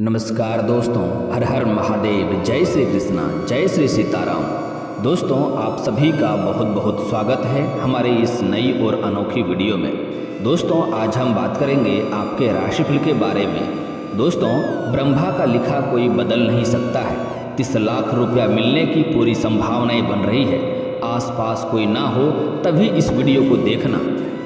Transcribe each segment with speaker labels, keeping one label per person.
Speaker 1: नमस्कार दोस्तों, हर हर महादेव, जय श्री कृष्णा, जय श्री सीताराम। दोस्तों, आप सभी का बहुत बहुत स्वागत है हमारे इस नई और अनोखी वीडियो में। दोस्तों, आज हम बात करेंगे आपके राशिफल के बारे में। दोस्तों, ब्रह्मा का लिखा कोई बदल नहीं सकता है। 30 लाख रुपया मिलने की पूरी संभावनाएं बन रही है। आसपास कोई ना हो तभी इस वीडियो को देखना,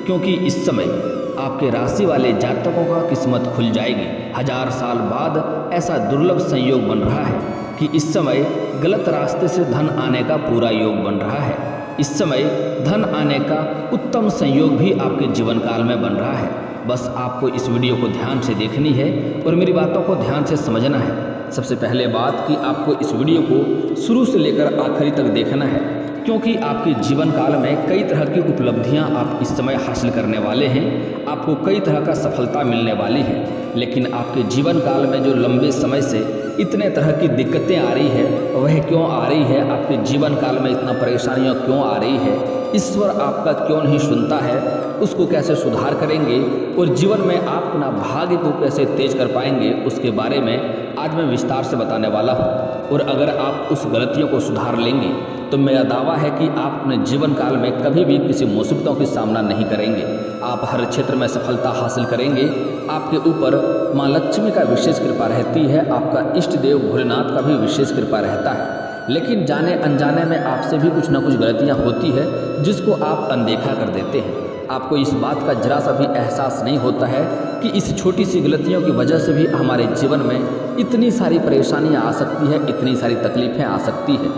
Speaker 1: क्योंकि इस समय आपके राशि वाले जातकों का किस्मत खुल जाएगी। 1000 साल बाद ऐसा दुर्लभ संयोग बन रहा है कि इस समय गलत रास्ते से धन आने का पूरा योग बन रहा है। इस समय धन आने का उत्तम संयोग भी आपके जीवन काल में बन रहा है। बस आपको इस वीडियो को ध्यान से देखनी है और मेरी बातों को ध्यान से समझना है। सबसे पहले बात कि आपको इस वीडियो को शुरू से लेकर आखिरी तक देखना है, क्योंकि आपके जीवन काल में कई तरह की उपलब्धियां आप इस समय हासिल करने वाले हैं। आपको कई तरह का सफलता मिलने वाली है। लेकिन आपके जीवन काल में जो लंबे समय से इतने तरह की दिक्कतें आ रही है, वह क्यों आ रही है? आपके जीवन काल में इतना परेशानियां क्यों आ रही है? ईश्वर आपका क्यों नहीं सुनता है? उसको कैसे सुधार करेंगे और जीवन में आप अपना भाग्य को कैसे तेज कर पाएंगे, उसके बारे में आज मैं विस्तार से बताने वाला हूँ। और अगर आप उस गलतियों को सुधार लेंगे तो मेरा दावा है कि आप अपने जीवन काल में कभी भी किसी मुसीबतों का सामना नहीं करेंगे। आप हर क्षेत्र में सफलता हासिल करेंगे। आपके ऊपर माँ लक्ष्मी का विशेष कृपा रहती है। आपका इष्ट देव भोलेनाथ का भी विशेष कृपा रहता है। लेकिन जाने अनजाने में आपसे भी कुछ ना कुछ गलतियाँ होती है, जिसको आप अनदेखा कर देते हैं। आपको इस बात का जरा सा भी एहसास नहीं होता है कि इस छोटी सी गलतियों की वजह से भी हमारे जीवन में इतनी सारी परेशानियां आ सकती है, इतनी सारी तकलीफ़ें आ सकती है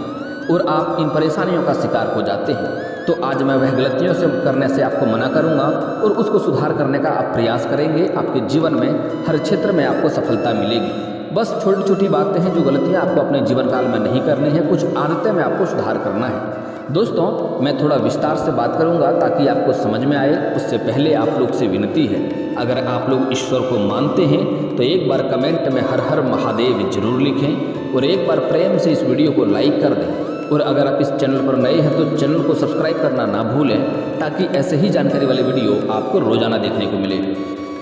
Speaker 1: और आप इन परेशानियों का शिकार हो जाते हैं। तो आज मैं वह गलतियों से करने से आपको मना करूंगा और उसको सुधार करने का आप प्रयास करेंगे। आपके जीवन में हर क्षेत्र में आपको सफलता मिलेगी। बस छोटी छोटी बातें हैं, जो गलतियाँ आपको अपने जीवन काल में नहीं करनी है, कुछ आदतें में आपको सुधार करना है। दोस्तों, मैं थोड़ा विस्तार से बात करूंगा ताकि आपको समझ में आए। उससे पहले आप लोग से विनती है, अगर आप लोग ईश्वर को मानते हैं तो एक बार कमेंट में हर हर महादेव जरूर लिखें और एक बार प्रेम से इस वीडियो को लाइक कर दें। और अगर आप इस चैनल पर नए हैं तो चैनल को सब्सक्राइब करना ना भूलें, ताकि ऐसे ही जानकारी वाले वीडियो आपको रोजाना देखने को मिले।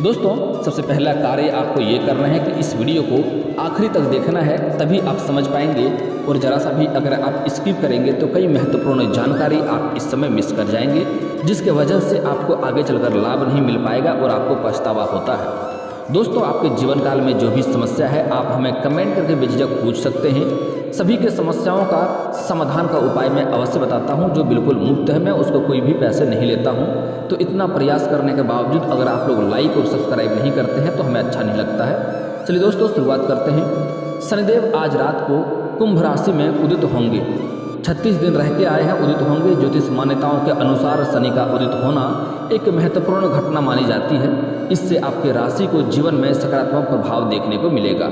Speaker 1: दोस्तों, सबसे पहला कार्य आपको ये करना है कि इस वीडियो को आखिरी तक देखना है, तभी आप समझ पाएंगे। और ज़रा सा भी अगर आप स्किप करेंगे तो कई महत्वपूर्ण जानकारी आप इस समय मिस कर जाएंगे, जिसके वजह से आपको आगे चलकर लाभ नहीं मिल पाएगा और आपको पछतावा होता है। दोस्तों, आपके जीवन काल में जो भी समस्या है, आप हमें कमेंट करके बेझिझक पूछ सकते हैं। सभी के समस्याओं का समाधान का उपाय मैं अवश्य बताता हूं, जो बिल्कुल मुफ्त है। मैं उसको कोई भी पैसे नहीं लेता हूं। तो इतना प्रयास करने के बावजूद अगर आप लोग लाइक और सब्सक्राइब नहीं करते हैं तो हमें अच्छा नहीं लगता है। चलिए दोस्तों, शुरुआत करते हैं। शनिदेव आज रात को कुंभ राशि में उदित होंगे। 36 दिन रह के आए हैं, उदित होंगे। ज्योतिष मान्यताओं के अनुसार शनि का उदित होना एक महत्वपूर्ण घटना मानी जाती है। इससे आपके राशि को जीवन में सकारात्मक प्रभाव देखने को मिलेगा।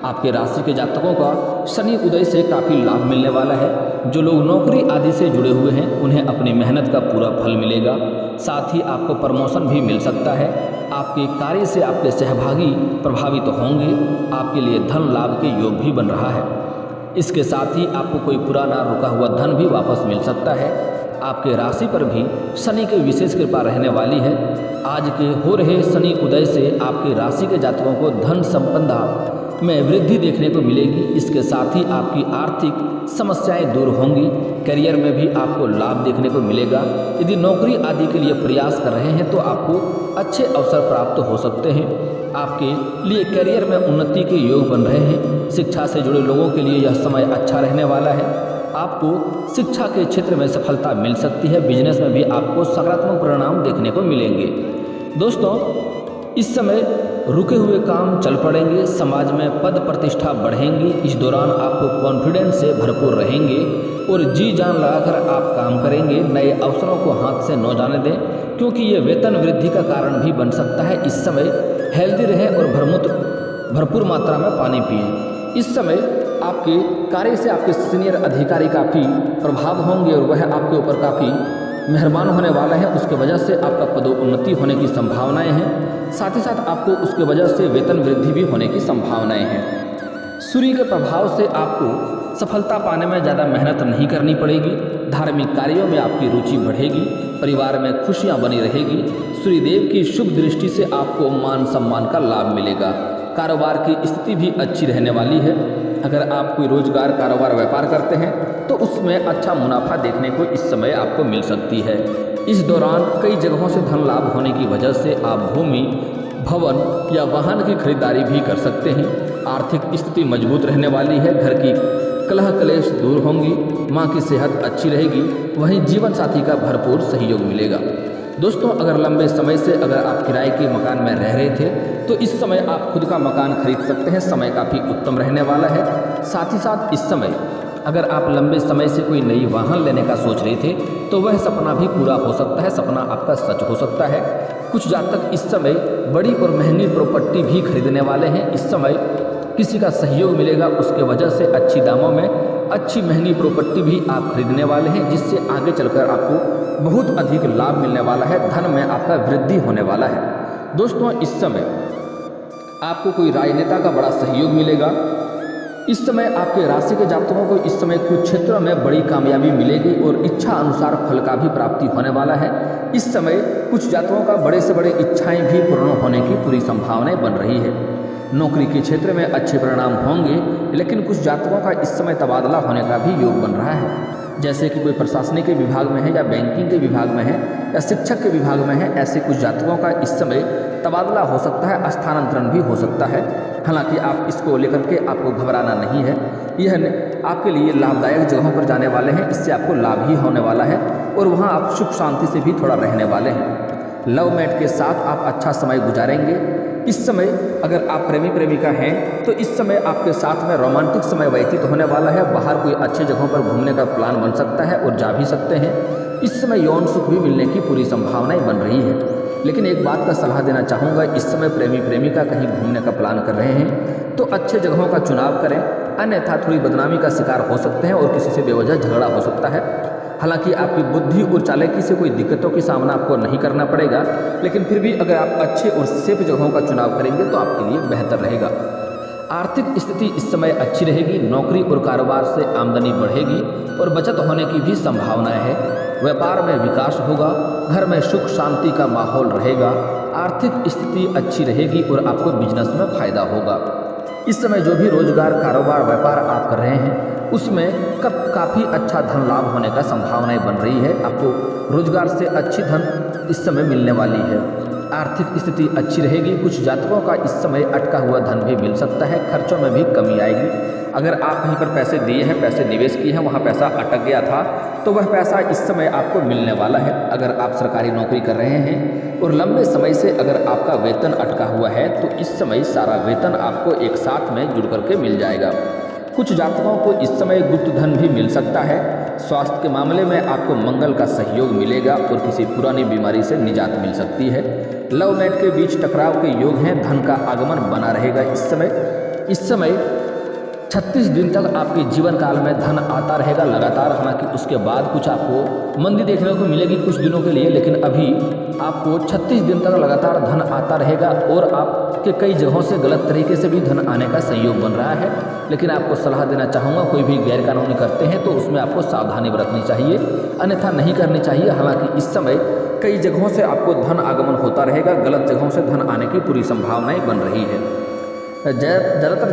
Speaker 1: आपके राशि के जातकों का शनि उदय से काफ़ी लाभ मिलने वाला है। जो लोग नौकरी आदि से जुड़े हुए हैं, उन्हें अपनी मेहनत का पूरा फल मिलेगा। साथ ही आपको प्रमोशन भी मिल सकता है। आपके कार्य से आपके सहभागी प्रभावित होंगे। आपके लिए धन लाभ के योग भी बन रहा है। इसके साथ ही आपको कोई पुराना रुका हुआ धन भी वापस मिल सकता है। आपके राशि पर भी शनि की विशेष कृपा रहने वाली है। आज के हो रहे शनि उदय से आपकी राशि के जातकों को धन संपदा में वृद्धि देखने को मिलेगी। इसके साथ ही आपकी आर्थिक समस्याएं दूर होंगी। करियर में भी आपको लाभ देखने को मिलेगा। यदि नौकरी आदि के लिए प्रयास कर रहे हैं तो आपको अच्छे अवसर प्राप्त हो सकते हैं। आपके लिए करियर में उन्नति के योग बन रहे हैं। शिक्षा से जुड़े लोगों के लिए यह समय अच्छा रहने वाला है। आपको शिक्षा के क्षेत्र में सफलता मिल सकती है। बिजनेस में भी आपको सकारात्मक परिणाम देखने को मिलेंगे। दोस्तों, इस समय रुके हुए काम चल पड़ेंगे। समाज में पद प्रतिष्ठा बढ़ेंगी। इस दौरान आपको कॉन्फिडेंस से भरपूर रहेंगे और जी जान लगाकर आप काम करेंगे। नए अवसरों को हाथ से न जाने दें, क्योंकि ये वेतन वृद्धि का कारण भी बन सकता है। इस समय हेल्दी रहें और भरपूर मात्रा में पानी पिएं। इस समय आपके कार्य से आपके सीनियर अधिकारी काफ़ी प्रभाव होंगे और वह आपके ऊपर काफ़ी मेहरबान होने वाला है। उसके वजह से आपका पदोन्नति होने की संभावनाएं हैं। साथ ही साथ आपको उसके वजह से वेतन वृद्धि भी होने की संभावनाएं हैं। सूर्य के प्रभाव से आपको सफलता पाने में ज़्यादा मेहनत नहीं करनी पड़ेगी। धार्मिक कार्यों में आपकी रुचि बढ़ेगी। परिवार में खुशियां बनी रहेगी। सूर्यदेव की शुभ दृष्टि से आपको मान सम्मान का लाभ मिलेगा। कारोबार की स्थिति भी अच्छी रहने वाली है। अगर आप कोई रोजगार, कारोबार, व्यापार करते हैं तो उसमें अच्छा मुनाफा देखने को इस समय आपको मिल सकती है। इस दौरान कई जगहों से धन लाभ होने की वजह से आप भूमि, भवन या वाहन की खरीदारी भी कर सकते हैं। आर्थिक स्थिति मजबूत रहने वाली है। घर की कलह कलेश दूर होंगी, माँ की सेहत अच्छी रहेगी, वहीं जीवन साथी का भरपूर सहयोग मिलेगा। दोस्तों, अगर लंबे समय से अगर आप किराए के मकान में रह रहे थे तो इस समय आप खुद का मकान खरीद सकते हैं। समय काफ़ी उत्तम रहने वाला है। साथ ही साथ इस समय अगर आप लंबे समय से कोई नई वाहन लेने का सोच रहे थे तो वह सपना भी पूरा हो सकता है, सपना आपका सच हो सकता है। कुछ जातक इस समय बड़ी और महंगी प्रॉपर्टी भी खरीदने वाले हैं। इस समय किसी का सहयोग मिलेगा, उसके वजह से अच्छी दामों में अच्छी महंगी प्रॉपर्टी भी आप खरीदने वाले हैं, जिससे आगे चलकर आपको बहुत अधिक लाभ मिलने वाला है। धन में आपका वृद्धि होने वाला है। दोस्तों, इस समय आपको कोई राजनेता का बड़ा सहयोग मिलेगा। इस समय आपके राशि के जातकों को इस समय कुछ क्षेत्रों में बड़ी कामयाबी मिलेगी और इच्छा अनुसार फल का भी प्राप्ति होने वाला है। इस समय कुछ जातकों का बड़े से बड़े इच्छाएं भी पूर्ण होने की पूरी संभावनाएं बन रही है। नौकरी के क्षेत्र में अच्छे परिणाम होंगे, लेकिन कुछ जातकों का इस समय तबादला होने का भी योग बन रहा है। जैसे कि कोई प्रशासनिक के विभाग में है या बैंकिंग के विभाग में है या शिक्षक के विभाग में है, ऐसे कुछ जातकों का इस समय तबादला हो सकता है, स्थानांतरण भी हो सकता है। हालांकि आप इसको लेकर के आपको घबराना नहीं है। यह आपके लिए लाभदायक जगहों पर जाने वाले हैं, इससे आपको लाभ ही होने वाला है और वहाँ आप सुख शांति से भी थोड़ा रहने वाले हैं। लव मेट के साथ आप अच्छा समय गुजारेंगे। इस समय अगर आप प्रेमी प्रेमिका हैं तो इस समय आपके साथ में रोमांटिक समय व्यतीत होने वाला है। बाहर कोई अच्छी जगहों पर घूमने का प्लान बन सकता है और जा भी सकते हैं। इस समय यौन सुख भी मिलने की पूरी संभावनाएं बन रही है। लेकिन एक बात का सलाह देना चाहूँगा, इस समय प्रेमी प्रेमिका कहीं घूमने का प्लान कर रहे हैं तो अच्छे जगहों का चुनाव करें, अन्यथा थोड़ी बदनामी का शिकार हो सकते हैं और किसी से बेवजह झगड़ा हो सकता है। हालांकि आपकी बुद्धि और चालाकी से कोई दिक्कतों की सामना आपको नहीं करना पड़ेगा, लेकिन फिर भी अगर आप अच्छे और सेफ जगहों का चुनाव करेंगे तो आपके लिए बेहतर रहेगा। आर्थिक स्थिति इस समय अच्छी रहेगी। नौकरी और कारोबार से आमदनी बढ़ेगी और बचत होने की भी संभावनाएं है। व्यापार में विकास होगा, घर में सुख शांति का माहौल रहेगा, आर्थिक स्थिति अच्छी रहेगी और आपको बिजनेस में फायदा होगा। इस समय जो भी रोजगार, कारोबार, व्यापार आप कर रहे हैं उसमें काफ़ी अच्छा धन लाभ होने का संभावनाएं बन रही है। आपको रोजगार से अच्छी धन इस समय मिलने वाली है। आर्थिक स्थिति अच्छी रहेगी। कुछ जातकों का इस समय अटका हुआ धन भी मिल सकता है। खर्चों में भी कमी आएगी। अगर आप कहीं पर पैसे दिए हैं, पैसे निवेश किए हैं, वहाँ पैसा अटक गया था तो वह पैसा इस समय आपको मिलने वाला है। अगर आप सरकारी नौकरी कर रहे हैं और लंबे समय से अगर आपका वेतन अटका हुआ है तो इस समय सारा वेतन आपको एक साथ में जुड़ करके मिल जाएगा। कुछ जातकों को इस समय गुप्त धन भी मिल सकता है। स्वास्थ्य के मामले में आपको मंगल का सहयोग मिलेगा और किसी पुरानी बीमारी से निजात मिल सकती है। लव मेट के बीच टकराव के योग हैं। धन का आगमन बना रहेगा। इस समय 36 दिन तक आपके जीवन काल में धन आता रहेगा लगातार। हालांकि उसके बाद कुछ आपको मंदी देखने को मिलेगी कुछ दिनों के लिए, लेकिन अभी आपको 36 दिन तक लगातार धन आता रहेगा और आपके कई जगहों से गलत तरीके से भी धन आने का संयोग बन रहा है। लेकिन आपको सलाह देना चाहूँगा, कोई भी गैरकानूनी करते हैं तो उसमें आपको सावधानी बरतनी चाहिए, अन्यथा नहीं करनी चाहिए। हालांकि इस समय कई जगहों से आपको धन आगमन होता रहेगा, गलत जगहों से धन आने की पूरी संभावनाएं बन रही है। ज़्यादातर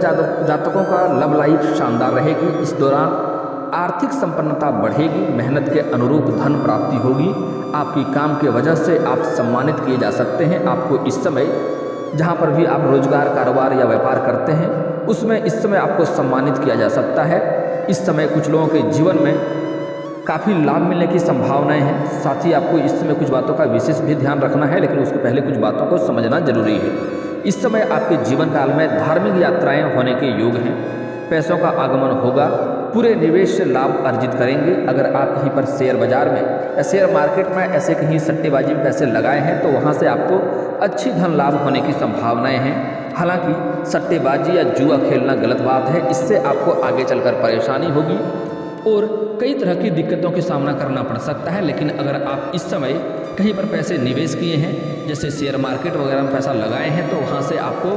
Speaker 1: जातकों का लव लाइफ शानदार रहेगी। इस दौरान आर्थिक संपन्नता बढ़ेगी, मेहनत के अनुरूप धन प्राप्ति होगी। आपकी काम के वजह से आप सम्मानित किए जा सकते हैं। आपको इस समय जहां पर भी आप रोजगार, कारोबार या व्यापार करते हैं उसमें इस समय आपको सम्मानित किया जा सकता है। इस समय कुछ लोगों के जीवन में काफ़ी लाभ मिलने की संभावनाएं हैं। साथ ही आपको इस समय कुछ बातों का विशेष भी ध्यान रखना है, लेकिन उसके पहले कुछ बातों को समझना जरूरी है। इस समय आपके जीवन काल में धार्मिक यात्राएं होने के योग हैं। पैसों का आगमन होगा। पूरे निवेश से लाभ अर्जित करेंगे। अगर आप कहीं पर शेयर बाजार में या शेयर मार्केट में ऐसे कहीं सट्टेबाजी में पैसे लगाए हैं तो वहाँ से आपको अच्छी धन लाभ होने की संभावनाएं हैं। हालांकि सट्टेबाजी या जुआ खेलना गलत बात है, इससे आपको आगे चलकर परेशानी होगी और कई तरह की दिक्कतों का सामना करना पड़ सकता है। लेकिन अगर आप इस समय कहीं पर पैसे निवेश किए हैं, जैसे शेयर मार्केट वगैरह में पैसा लगाए हैं, तो वहाँ से आपको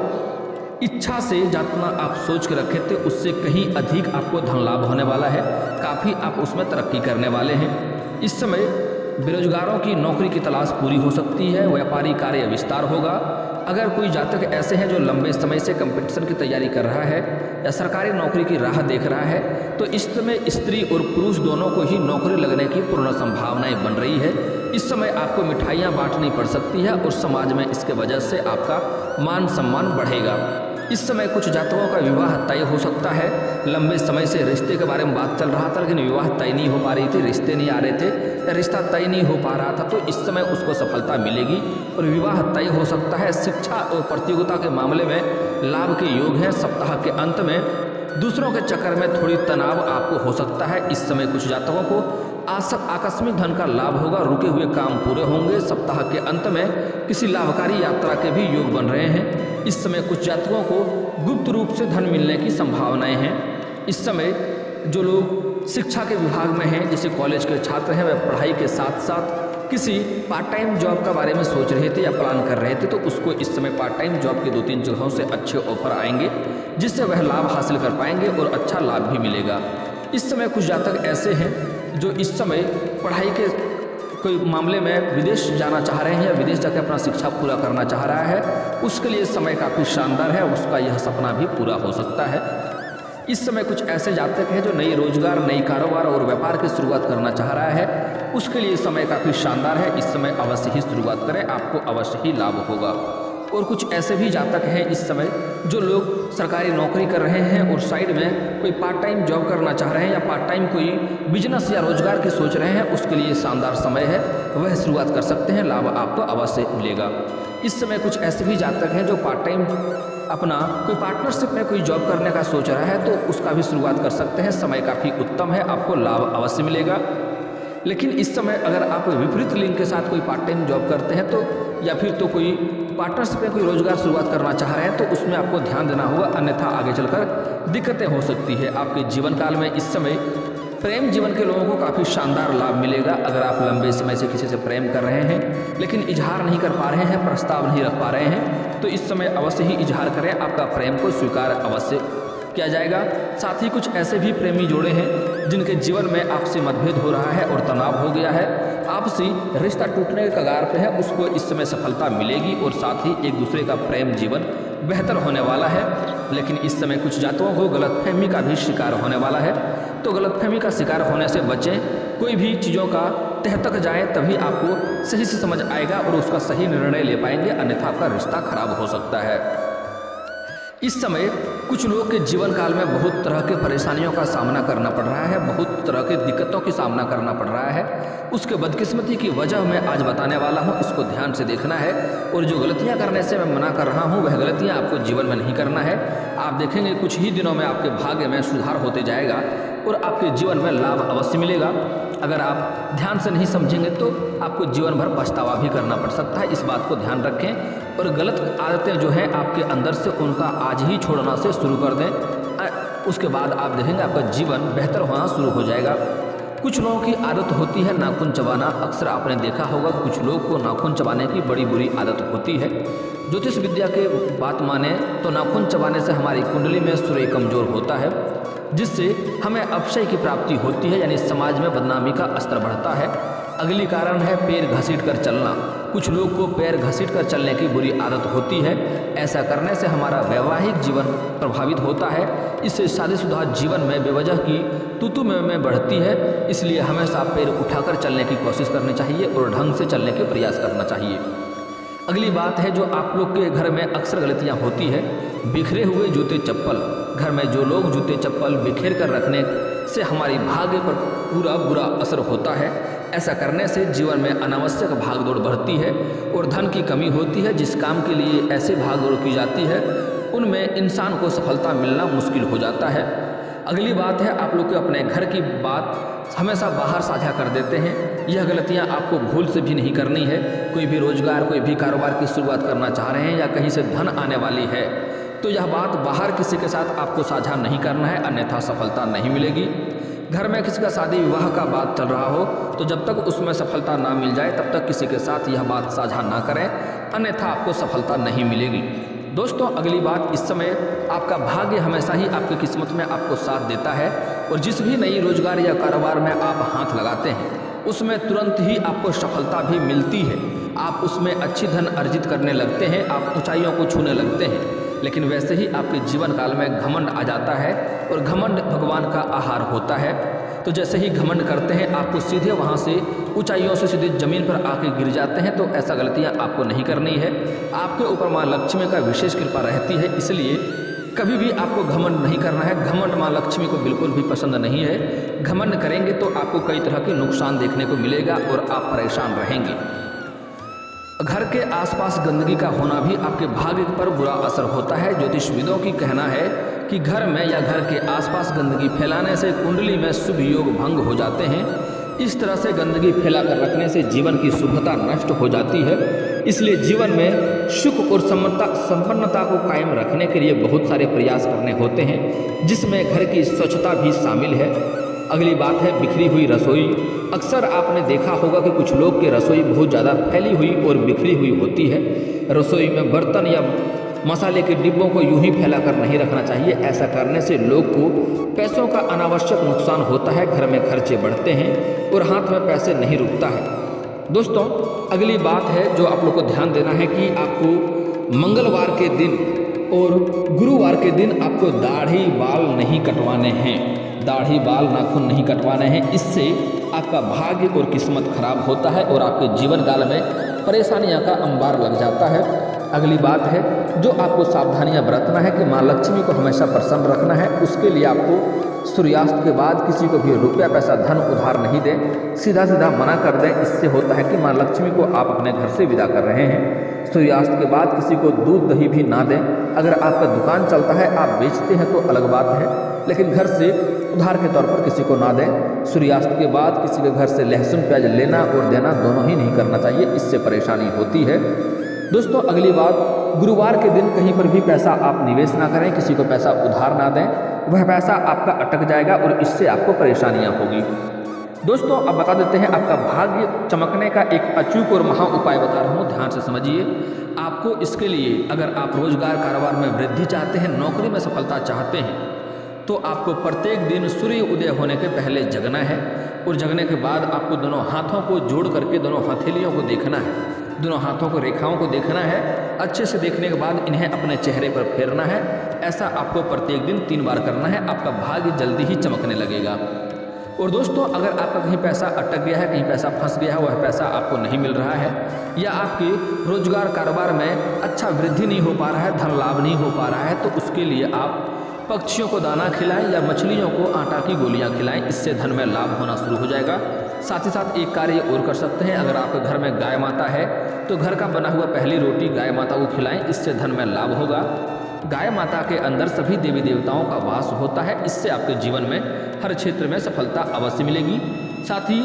Speaker 1: इच्छा से जितना आप सोच के रखे थे उससे कहीं अधिक आपको धन लाभ होने वाला है। काफ़ी आप उसमें तरक्की करने वाले हैं। इस समय बेरोजगारों की नौकरी की तलाश पूरी हो सकती है, व्यापारी कार्य विस्तार होगा। अगर कोई जातक ऐसे हैं जो लंबे समय से कंपटीशन की तैयारी कर रहा है या सरकारी नौकरी की राह देख रहा है, तो इस समय स्त्री और पुरुष दोनों को ही नौकरी लगने की पूर्ण संभावनाएं बन रही है। इस समय आपको मिठाइयाँ बांटनी पड़ सकती है और समाज में इसके वजह से आपका मान सम्मान बढ़ेगा। इस समय कुछ जातकों का विवाह तय हो सकता है। लंबे समय से रिश्ते के बारे में बात चल रहा था लेकिन विवाह तय नहीं हो पा रही थी, रिश्ते नहीं आ रहे थे या रिश्ता तय नहीं हो पा रहा था, तो इस समय उसको सफलता मिलेगी और विवाह तय हो सकता है। शिक्षा और प्रतियोगिता के मामले में लाभ के योग हैं। सप्ताह के अंत में दूसरों के चक्कर में थोड़ी तनाव आपको हो सकता है। इस समय कुछ जातकों को आकस्मिक धन का लाभ होगा, रुके हुए काम पूरे होंगे। सप्ताह के अंत में किसी लाभकारी यात्रा के भी योग बन रहे हैं। इस समय कुछ जातकों को गुप्त रूप से धन मिलने की संभावनाएं हैं। इस समय जो लोग शिक्षा के विभाग में हैं, जैसे कॉलेज के छात्र हैं, वह पढ़ाई के साथ साथ किसी पार्ट टाइम जॉब के बारे में सोच रहे थे या प्लान कर रहे थे, तो उसको इस समय पार्ट टाइम जॉब के 2-3 जगहों से अच्छे ऑफर आएंगे जिससे वह लाभ हासिल कर पाएंगे और अच्छा लाभ भी मिलेगा। इस समय कुछ जातक ऐसे हैं जो इस समय पढ़ाई के कोई मामले में विदेश जाना चाह रहे हैं या विदेश जाकर अपना शिक्षा पूरा करना चाह रहा है, उसके लिए समय काफ़ी शानदार है, उसका यह सपना भी पूरा हो सकता है। इस समय कुछ ऐसे जातक हैं जो नई रोजगार, नई कारोबार और व्यापार की शुरुआत करना चाह रहा है, उसके लिए समय काफ़ी शानदार है। इस समय अवश्य ही शुरुआत करें, आपको अवश्य ही लाभ होगा। और कुछ ऐसे भी जातक हैं इस समय जो लोग सरकारी नौकरी कर रहे हैं और साइड में कोई पार्ट टाइम जॉब करना चाह रहे हैं या पार्ट टाइम कोई बिजनेस या रोजगार की सोच रहे हैं, उसके लिए शानदार समय है, वह शुरुआत कर सकते हैं, लाभ आपको अवश्य मिलेगा। इस समय कुछ ऐसे भी जातक हैं जो पार्ट टाइम अपना कोई पार्टनरशिप में कोई जॉब करने का सोच रहा है, तो उसका भी शुरुआत कर सकते हैं। समय काफ़ी उत्तम है, आपको लाभ अवश्य मिलेगा। लेकिन इस समय अगर आप विपरीत लिंग के साथ कोई पार्ट टाइम जॉब करते हैं तो या फिर तो कोई पार्टनरशिप में कोई रोजगार शुरुआत करना चाह रहे हैं, तो उसमें आपको ध्यान देना होगा, अन्यथा आगे चलकर दिक्कतें हो सकती है। आपके जीवन काल में इस समय प्रेम जीवन के लोगों को काफ़ी शानदार लाभ मिलेगा। अगर आप लंबे समय से किसी से प्रेम कर रहे हैं लेकिन इजहार नहीं कर पा रहे हैं, प्रस्ताव नहीं रख पा रहे हैं, तो इस समय अवश्य ही इजहार करें, आपका प्रेम को स्वीकार अवश्य किया जाएगा। साथ ही कुछ ऐसे भी प्रेमी जोड़े हैं जिनके जीवन में आपसे मतभेद हो रहा है और तनाव हो गया है, आपसी रिश्ता टूटने के कगार पे है, उसको इस समय सफलता मिलेगी और साथ ही एक दूसरे का प्रेम जीवन बेहतर होने वाला है। लेकिन इस समय कुछ जातकों को गलतफहमी का भी शिकार होने वाला है, तो गलतफहमी का शिकार होने से बचें। कोई भी चीज़ों का तह तक जाए तभी आपको सही से समझ आएगा और उसका सही निर्णय ले पाएंगे, अन्यथा आपका रिश्ता खराब हो सकता है। इस समय कुछ लोग के जीवन काल में बहुत तरह के परेशानियों का सामना करना पड़ रहा है, बहुत तरह की दिक्कतों की सामना करना पड़ रहा है। उसके बदकिस्मती की वजह मैं आज बताने वाला हूं, इसको ध्यान से देखना है। और जो गलतियां करने से मैं मना कर रहा हूं, वह गलतियां आपको जीवन में नहीं करना है। आप देखेंगे कुछ ही दिनों में आपके भाग्य में सुधार होते जाएगा और आपके जीवन में लाभ अवश्य मिलेगा। अगर आप ध्यान से नहीं समझेंगे तो आपको जीवन भर पछतावा भी करना पड़ सकता है, इस बात को ध्यान रखें। और गलत आदतें जो हैं आपके अंदर से, उनका आज ही छोड़ना से शुरू कर दें, उसके बाद आप देखेंगे आपका जीवन बेहतर होना शुरू हो जाएगा। कुछ लोगों की आदत होती है नाखून चबाना। अक्सर आपने देखा होगा कुछ लोग को नाखून चबाने की बड़ी बुरी आदत होती है। ज्योतिष विद्या के बात माने तो नाखून चबाने से हमारी कुंडली में सूर्य कमजोर होता है, जिससे हमें अपशय की प्राप्ति होती है, यानी समाज में बदनामी का स्तर बढ़ता है। अगली कारण है पैर घसीट कर चलना। कुछ लोग को पैर घसीट कर चलने की बुरी आदत होती है। ऐसा करने से हमारा वैवाहिक जीवन प्रभावित होता है। इससे शादीशुदा जीवन में बेवजह की तू में बढ़ती है। इसलिए हमेशा पैर उठाकर चलने की कोशिश करनी चाहिए और ढंग से चलने के प्रयास करना चाहिए। अगली बात है जो आप लोग के घर में अक्सर गलतियाँ होती है, बिखरे हुए जूते चप्पल। घर में जो लोग जूते चप्पल बिखेर कर रखने से हमारी भाग्य पर पूरा बुरा असर होता है। ऐसा करने से जीवन में अनावश्यक भागदौड़ बढ़ती है और धन की कमी होती है। जिस काम के लिए ऐसे भागदौड़ की जाती है उनमें इंसान को सफलता मिलना मुश्किल हो जाता है। अगली बात है आप लोग के अपने घर की बात हमेशा बाहर साझा कर देते हैं। यह गलतियां आपको भूल से भी नहीं करनी है। कोई भी रोजगार, कोई भी कारोबार की शुरुआत करना चाह रहे हैं या कहीं से धन आने वाली है तो यह बात बाहर किसी के साथ आपको साझा नहीं करना है, अन्यथा सफलता नहीं मिलेगी। घर में किसी का शादी विवाह का बात चल रहा हो तो जब तक उसमें सफलता ना मिल जाए तब तक किसी के साथ यह बात साझा ना करें, अन्यथा आपको सफलता नहीं मिलेगी। दोस्तों अगली बात, इस समय आपका भाग्य हमेशा ही आपकी किस्मत में आपको साथ देता है और जिस भी नई रोजगार या कारोबार में आप हाथ लगाते हैं उसमें तुरंत ही आपको सफलता भी मिलती है। आप उसमें अच्छी धन अर्जित करने लगते हैं, आप ऊंचाइयों को छूने लगते हैं। लेकिन वैसे ही आपके जीवन काल में घमंड आ जाता है और घमंड भगवान का आहार होता है। तो जैसे ही घमंड करते हैं आपको सीधे वहाँ से ऊंचाइयों से सीधे ज़मीन पर आके गिर जाते हैं। तो ऐसा गलतियाँ आपको नहीं करनी है। आपके ऊपर माँ लक्ष्मी का विशेष कृपा रहती है, इसलिए कभी भी आपको घमंड नहीं करना है। घमंड माँ लक्ष्मी को बिल्कुल भी पसंद नहीं है। घमंड करेंगे तो आपको कई तरह के नुकसान देखने को मिलेगा और आप परेशान रहेंगे। घर के आसपास गंदगी का होना भी आपके भाग्य पर बुरा असर होता है। ज्योतिषविदों की कहना है कि घर में या घर के आसपास गंदगी फैलाने से कुंडली में शुभ योग भंग हो जाते हैं। इस तरह से गंदगी फैलाकर रखने से जीवन की शुभता नष्ट हो जाती है। इसलिए जीवन में सुख और संपन्नता को कायम रखने के लिए बहुत सारे प्रयास करने होते हैं, जिसमें घर की स्वच्छता भी शामिल है। अगली बात है बिखरी हुई रसोई। अक्सर आपने देखा होगा कि कुछ लोग की रसोई बहुत ज़्यादा फैली हुई और बिखरी हुई होती है। रसोई में बर्तन या मसाले के डिब्बों को यूं ही फैलाकर नहीं रखना चाहिए। ऐसा करने से लोग को पैसों का अनावश्यक नुकसान होता है, घर में खर्चे बढ़ते हैं और हाथ में पैसे नहीं रुकता है। दोस्तों, अगली बात है जो आप लोग को ध्यान देना है कि आपको मंगलवार के दिन और गुरुवार के दिन आपको दाढ़ी बाल नहीं कटवाने हैं। दाढ़ी बाल नाखून नहीं कटवाने हैं। इससे आपका भाग्य और किस्मत खराब होता है और आपके जीवन काल में परेशानियां का अंबार लग जाता है। अगली बात है जो आपको सावधानियां बरतना है कि माँ लक्ष्मी को हमेशा प्रसन्न रखना है। उसके लिए आपको सूर्यास्त के बाद किसी को भी रुपया पैसा धन उधार नहीं दें, सीधा सीधा मना कर दें। इससे होता है कि माँ लक्ष्मी को आप अपने घर से विदा कर रहे हैं। सूर्यास्त के बाद किसी को दूध दही भी ना दें। अगर आपका दुकान चलता है, आप बेचते हैं तो अलग बात है, लेकिन घर से उधार के तौर पर किसी को ना दें। सूर्यास्त के बाद किसी के घर से लहसुन प्याज लेना और देना दोनों ही नहीं करना चाहिए, इससे परेशानी होती है। दोस्तों, अगली बात, गुरुवार के दिन कहीं पर भी पैसा आप निवेश ना करें, किसी को पैसा उधार ना दें। वह पैसा आपका अटक जाएगा और इससे आपको परेशानियां होगी। दोस्तों, अब बता देते हैं आपका भाग्य चमकने का एक अचूक और महा उपाय बता रहा हूँ, ध्यान से समझिए। आपको इसके लिए अगर आप रोजगार कारोबार में वृद्धि चाहते हैं, नौकरी में सफलता चाहते हैं, तो आपको प्रत्येक दिन सूर्य उदय होने के पहले जगना है और जगने के बाद आपको दोनों हाथों को जोड़ करके दोनों हथेलियों को देखना है, दोनों हाथों को रेखाओं को देखना है। अच्छे से देखने के बाद इन्हें अपने चेहरे पर फेरना है। ऐसा आपको प्रत्येक दिन 3 बार करना है। आपका भाग्य जल्दी ही चमकने लगेगा। और दोस्तों, अगर आपका कहीं पैसा अटक गया है, कहीं पैसा फंस गया है, वह पैसा आपको नहीं मिल रहा है, या आपके रोजगार कारोबार में अच्छा वृद्धि नहीं हो पा रहा है, धन लाभ नहीं हो पा रहा है, तो उसके लिए आप पक्षियों को दाना खिलाएं या मछलियों को आटा की गोलियां खिलाएं। इससे धन में लाभ होना शुरू हो जाएगा। साथ ही साथ एक कार्य और कर सकते हैं, अगर आपके घर में गाय माता है तो घर का बना हुआ पहली रोटी गाय माता को खिलाएं, इससे धन में लाभ होगा। गाय माता के अंदर सभी देवी देवताओं का वास होता है, इससे आपके जीवन में हर क्षेत्र में सफलता अवश्य मिलेगी। साथ ही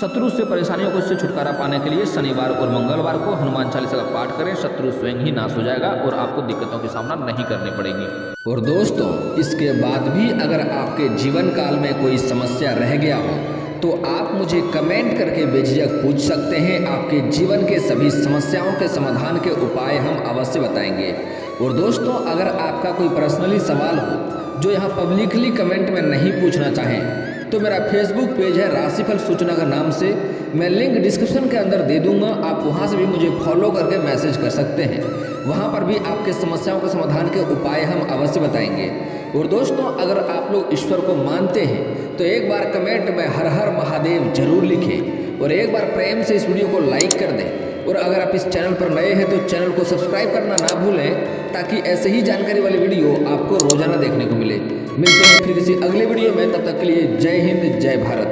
Speaker 1: शत्रु से परेशानियों को से छुटकारा पाने के लिए शनिवार और मंगलवार को हनुमान चालीसा का पाठ करें। शत्रु स्वयं ही नाश हो जाएगा और आपको दिक्कतों का सामना नहीं करनी पड़ेगी। और दोस्तों, इसके बाद भी अगर आपके जीवन काल में कोई समस्या रह गया हो तो आप मुझे कमेंट करके बेझिझक पूछ सकते हैं। आपके जीवन के सभी समस्याओं के समाधान के उपाय हम अवश्य बताएंगे। और दोस्तों, अगर आपका कोई पर्सनली सवाल हो जो यहाँ पब्लिकली कमेंट में नहीं पूछना चाहें, तो मेरा फेसबुक पेज है राशिफल सूचना का नाम से, मैं लिंक डिस्क्रिप्शन के अंदर दे दूंगा। आप वहाँ से भी मुझे फॉलो करके मैसेज कर सकते हैं। वहाँ पर भी आपके समस्याओं के समाधान के उपाय हम अवश्य बताएंगे। और दोस्तों, अगर आप लोग ईश्वर को मानते हैं तो एक बार कमेंट में हर हर महादेव जरूर लिखें और एक बार प्रेम से इस वीडियो को लाइक कर दें। और अगर आप इस चैनल पर नए हैं तो चैनल को सब्सक्राइब करना ना भूलें, ताकि ऐसे ही जानकारी वाली वीडियो आपको रोजाना देखने को मिले। मिलते हैं फिर किसी अगले वीडियो में, तब तक के लिए जय हिंद, जय भारत।